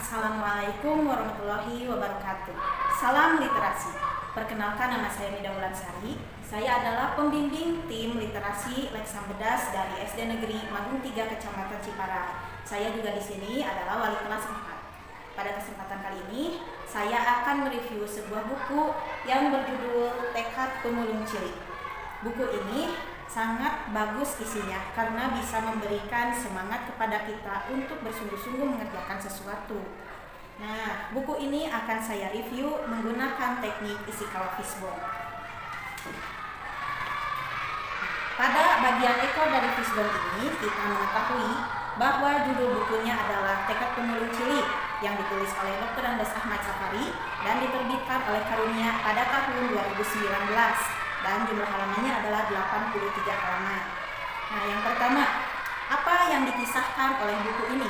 Assalamualaikum warahmatullahi wabarakatuh. Salam literasi. Perkenalkan, nama saya Nida Wulansari. Saya adalah pembimbing tim literasi Leksam Bedas dari SD Negeri Magung 3 Kecamatan Ciparai. Saya juga di sini adalah wali kelas 4. Pada kesempatan kali ini, saya akan mereview sebuah buku yang berjudul Tekad Pemulung Cilik. Buku ini sangat bagus isinya karena bisa memberikan semangat kepada kita untuk bersungguh-sungguh mengerjakan sesuatu. Nah, buku ini akan saya review menggunakan teknik isi kawah fishbone. Pada bagian ekor dari fishbone ini, kita mengetahui bahwa judul bukunya adalah Tekad Pemulung Cilik yang ditulis oleh Dr. Andes Ahmad Safari dan diterbitkan oleh Karunia pada tahun 2019. Dan jumlah halamannya adalah 83 halaman. Nah, yang pertama, apa yang dikisahkan oleh buku ini?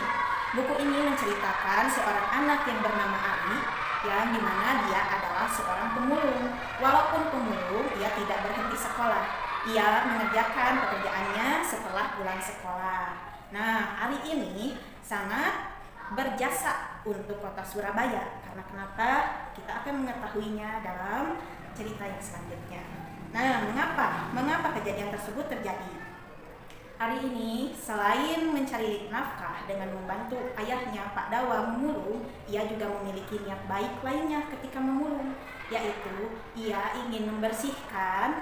Buku ini menceritakan seorang anak yang bernama Ari, yang dimana dia adalah seorang pemulung. Walaupun pemulung, ia tidak berhenti sekolah. Ia mengerjakan pekerjaannya setelah pulang sekolah. Nah, Ari ini sangat berjasa untuk kota Surabaya. Karena kenapa? Kita akan mengetahuinya dalam cerita yang selanjutnya. Nah, mengapa kejadian tersebut terjadi? Hari ini, selain mencari nafkah dengan membantu ayahnya Pak Dawa memulung, ia juga memiliki niat baik lainnya ketika memulung, yaitu ia ingin membersihkan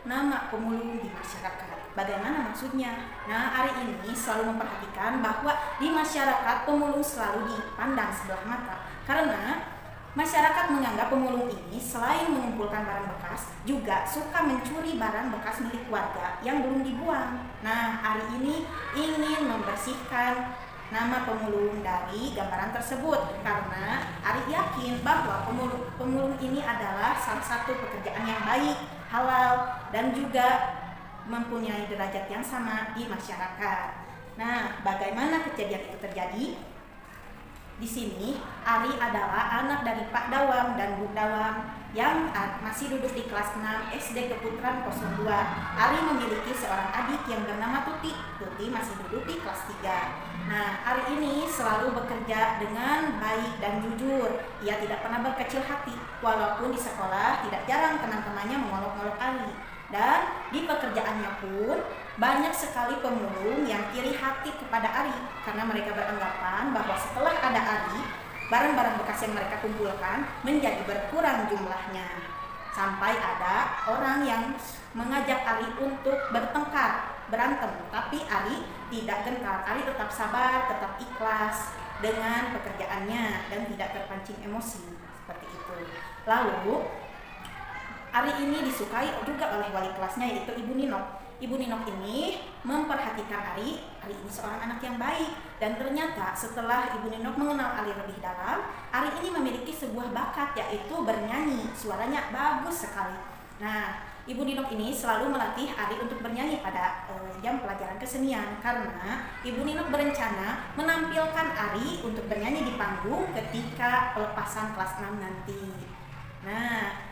nama pemulung di masyarakat. Bagaimana maksudnya? Nah, hari ini selalu memperhatikan bahwa di masyarakat pemulung selalu dipandang sebelah mata, karena masyarakat menganggap pemulung ini selain mengumpulkan barang bekas, juga suka mencuri barang bekas milik warga yang belum dibuang. Nah, hari ini ingin membersihkan nama pemulung dari gambaran tersebut, karena Ari yakin bahwa pemulung ini adalah salah satu pekerjaan yang baik, halal, dan juga mempunyai derajat yang sama di masyarakat. Nah, bagaimana kejadian itu terjadi? Di sini, Ari adalah anak dari Pak Dawam dan Bu Dawam yang masih duduk di kelas 6 SD Keputran 02. Ari memiliki seorang adik yang bernama Tuti. Tuti masih duduk di kelas 3. Nah, Ari ini selalu bekerja dengan baik dan jujur. Ia tidak pernah berkecil hati, walaupun di sekolah tidak jarang teman-temannya mengolok-olok Ari. Dan di pekerjaannya pun banyak sekali pemulung yang iri hati kepada Ari karena mereka beranggapan bahwa setelah ada Ari, barang-barang bekas yang mereka kumpulkan menjadi berkurang jumlahnya. Sampai ada orang yang mengajak Ari untuk bertengkar, berantem, tapi Ari tidak gentar. Ari tetap sabar, tetap ikhlas dengan pekerjaannya dan tidak terpancing emosi seperti itu. Lalu Ari ini disukai juga oleh wali kelasnya, yaitu Ibu Ninok. Ibu Ninok ini memperhatikan Ari ini seorang anak yang baik. Dan ternyata setelah Ibu Ninok mengenal Ari lebih dalam, Ari ini memiliki sebuah bakat, yaitu bernyanyi. Suaranya bagus sekali. Nah, Ibu Ninok ini selalu melatih Ari untuk bernyanyi pada jam pelajaran kesenian, karena Ibu Ninok berencana menampilkan Ari untuk bernyanyi di panggung ketika pelepasan kelas 6 nanti. Nah,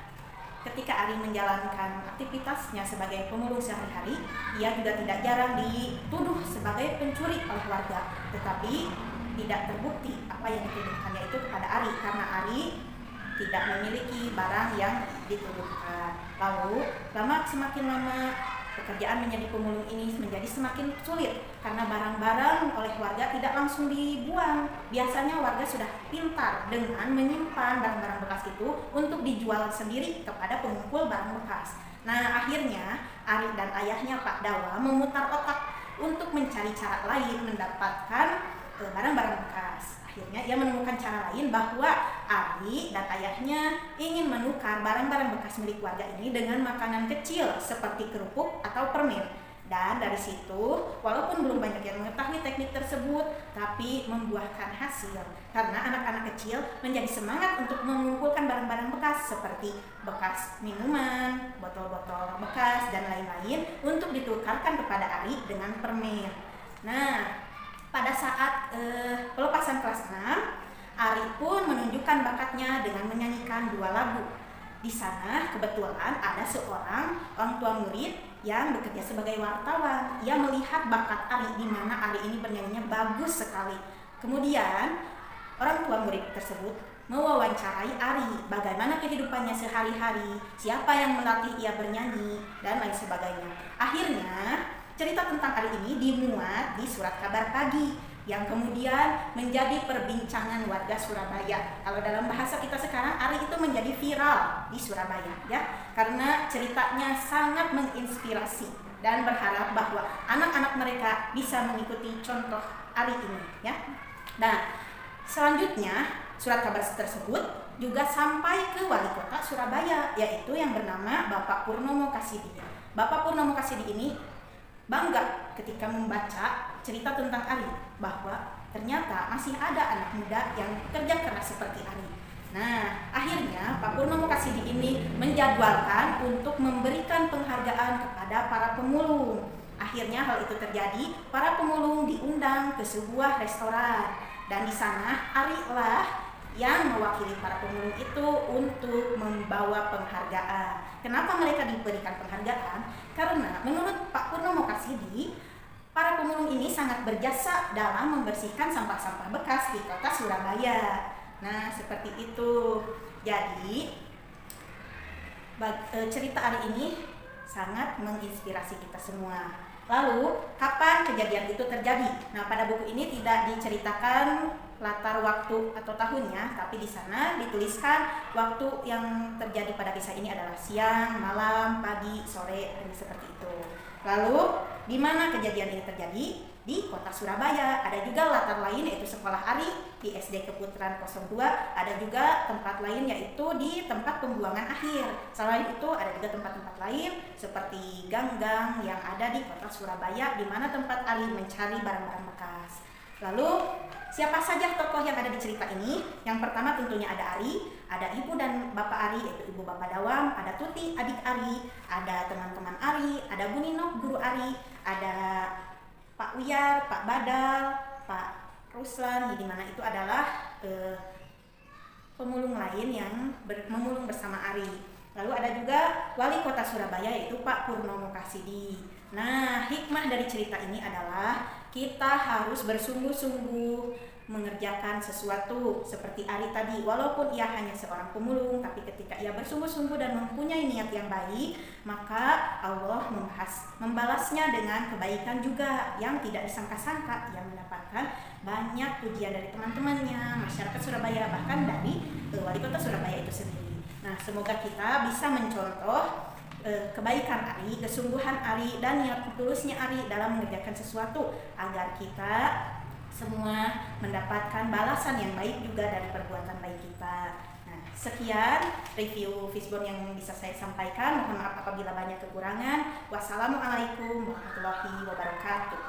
ketika Ari menjalankan aktivitasnya sebagai pemulung sehari-hari, ia juga tidak jarang dituduh sebagai pencuri oleh warga. Tetapi tidak terbukti apa yang dituduhkannya itu kepada Ari, karena Ari tidak memiliki barang yang dituduhkan. Lalu, semakin lama pekerjaan menjadi pemulung ini menjadi semakin sulit karena barang-barang oleh warga tidak langsung dibuang. Biasanya warga sudah pintar dengan menyimpan barang-barang bekas itu untuk dijual sendiri kepada pengumpul barang bekas. Nah, akhirnya Ari dan ayahnya Pak Dawa memutar otak untuk mencari cara lain mendapatkan barang-barang bekas. Akhirnya ia menemukan cara lain, bahwa Ari dan ayahnya ingin menukar barang-barang bekas milik warga ini dengan makanan kecil seperti kerupuk atau permen. Dan dari situ, walaupun belum banyak yang mengetahui teknik tersebut, tapi membuahkan hasil. Karena anak-anak kecil menjadi semangat untuk mengumpulkan barang-barang bekas seperti bekas minuman, botol-botol bekas, dan lain-lain untuk ditukarkan kepada Ari dengan permen. Nah, pada saat pelepasan kelas 6, Ari pun menunjukkan bakatnya dengan menyanyikan 2 lagu. Di sana kebetulan ada seorang orang tua murid yang bekerja sebagai wartawan. Ia melihat bakat Ari, di mana Ari ini bernyanyinya bagus sekali. Kemudian orang tua murid murid tersebut mewawancarai Ari, bagaimana kehidupannya sehari-hari, siapa yang melatih ia bernyanyi, dan lain sebagainya. Akhirnya, cerita tentang Ari ini dimuat di surat kabar pagi, yang kemudian menjadi perbincangan warga Surabaya. Kalau dalam bahasa kita sekarang, Ari itu menjadi viral di Surabaya, ya, karena ceritanya sangat menginspirasi dan berharap bahwa anak-anak mereka bisa mengikuti contoh Ari ini, ya. Nah, selanjutnya surat kabar tersebut juga sampai ke wali kota Surabaya, yaitu yang bernama Bapak Purnomo Kasidi. Bapak Purnomo Kasidi ini bangga ketika membaca cerita tentang Ari, bahwa ternyata masih ada anak muda yang kerja keras seperti Ari. Nah, akhirnya Pak Purnomo Kasidi ini menjadwalkan untuk memberikan penghargaan kepada para pemulung. Akhirnya hal itu terjadi, para pemulung diundang ke sebuah restoran, dan di sana Ari lah yang mewakili para pemulung itu untuk membawa penghargaan. Kenapa mereka diberikan penghargaan? Karena menurut Pak Purnomo Kasidi, para pemulung ini sangat berjasa dalam membersihkan sampah-sampah bekas di kota Surabaya. Nah, seperti itu. Jadi, cerita Ari ini sangat menginspirasi kita semua. Lalu, kapan kejadian itu terjadi? Nah, pada buku ini tidak diceritakan latar waktu atau tahunnya, tapi di sana dituliskan waktu yang terjadi pada kisah ini adalah siang, malam, pagi, sore, hanya seperti itu. Lalu, di mana kejadian ini terjadi? Di kota Surabaya. Ada juga latar lain, yaitu sekolah Ari di SD Keputaran 02. Ada juga tempat lain, yaitu di tempat pembuangan akhir. Selain itu ada juga tempat-tempat lain seperti gang-gang yang ada di kota Surabaya, di mana tempat Ari mencari barang-barang bekas. Lalu, siapa saja tokoh yang ada di cerita ini? Yang pertama tentunya ada Ari, ada ibu dan bapak Ari, yaitu ibu bapak Dawam, ada Tuti adik Ari, ada teman-teman Ari, ada Bu Nino guru Ari, ada Pak Wiyar, Pak Badal, Pak Ruslan, di mana itu adalah pemulung lain yang memulung bersama Ari. Lalu ada juga wali kota Surabaya, yaitu Pak Purnomo Kasidi. Nah, hikmah dari cerita ini adalah kita harus bersungguh-sungguh mengerjakan sesuatu seperti Ari tadi. Walaupun ia hanya seorang pemulung, tapi ketika ia bersungguh-sungguh dan mempunyai niat yang baik, maka Allah membalasnya dengan kebaikan juga yang tidak disangka-sangka. Ia mendapatkan banyak pujian dari teman-temannya, masyarakat Surabaya, bahkan dari wali kota Surabaya itu sendiri. Nah, semoga kita bisa mencontoh kebaikan Ari, kesungguhan Ari, dan niat tulusnya Ari dalam mengerjakan sesuatu agar kita semua mendapatkan balasan yang baik juga dari perbuatan baik kita. Nah, sekian review Fishbone yang bisa saya sampaikan. Mohon maaf apabila banyak kekurangan. Wassalamualaikum warahmatullahi wabarakatuh.